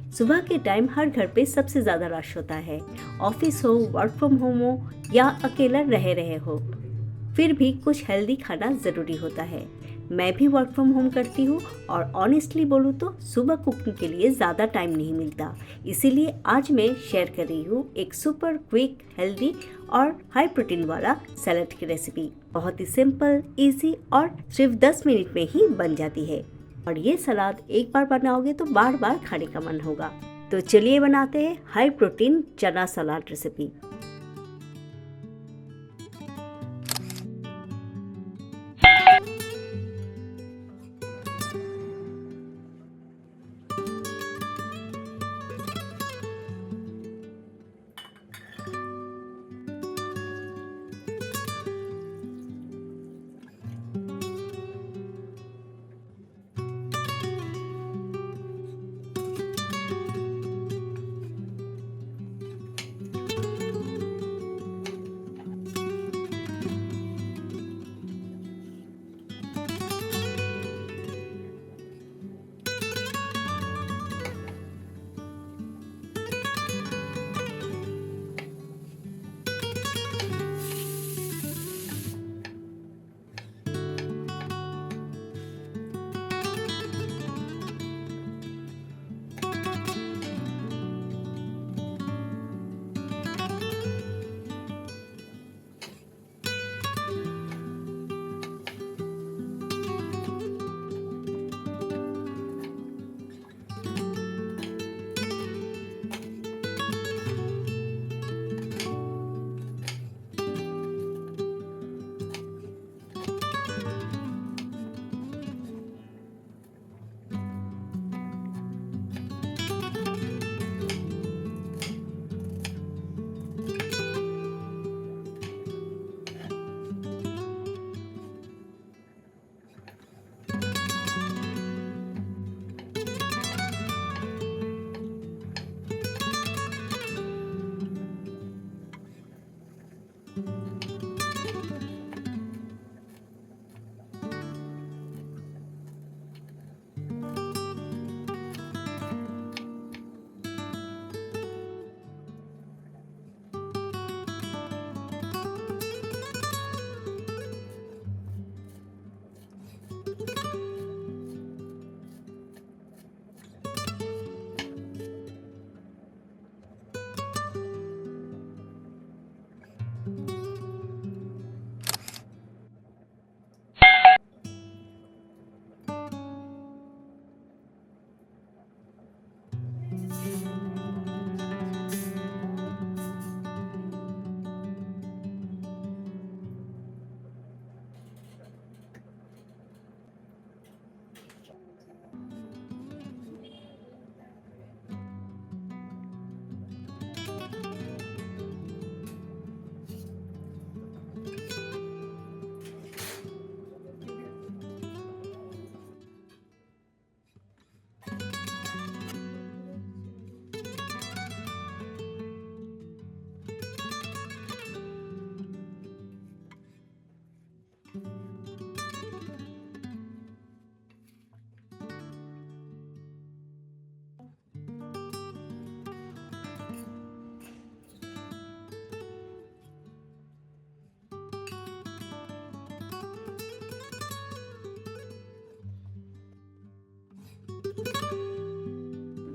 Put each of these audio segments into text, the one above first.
सुबह के टाइम हर घर पे सबसे ज़्यादा रश होता है, ऑफिस हो, वर्क फ्रॉम होम हो या अकेला रहे हो, फिर भी कुछ हेल्दी खाना ज़रूरी होता है। मैं भी वर्क फ्रॉम होम करती हूँ और ऑनेस्टली बोलूँ तो सुबह कुकिंग के लिए ज़्यादा टाइम नहीं मिलता। इसीलिए आज मैं शेयर कर रही हूँ एक सुपर क्विक, हेल्दी और हाई प्रोटीन वाला सैलेड की रेसिपी। बहुत ही सिंपल, इजी और सिर्फ 10 मिनट में ही बन जाती है और ये सलाद एक बार बनाओगे तो बार बार खाने का मन होगा। तो चलिए बनाते हैं हाई प्रोटीन चना सलाद रेसिपी।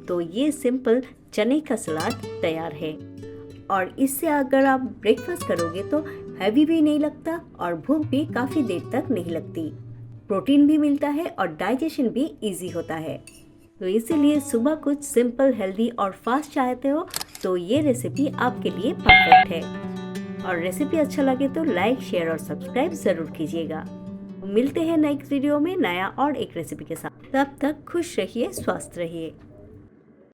तो ये सिंपल चने का सलाद तैयार है और इससे अगर आप ब्रेकफास्ट करोगे तो हैवी भी नहीं लगता और भूख भी काफ़ी देर तक नहीं लगती। प्रोटीन भी मिलता है और डाइजेशन भी इजी होता है। तो इसीलिए सुबह कुछ सिंपल, हेल्दी और फास्ट चाहते हो तो ये रेसिपी आपके लिए परफेक्ट है। और रेसिपी अच्छा लगे तो लाइक, शेयर और सब्सक्राइब ज़रूर कीजिएगा। मिलते हैं नेक्स्ट वीडियो में नया और एक रेसिपी के साथ। तब तक खुश रहिए, स्वस्थ रहिए।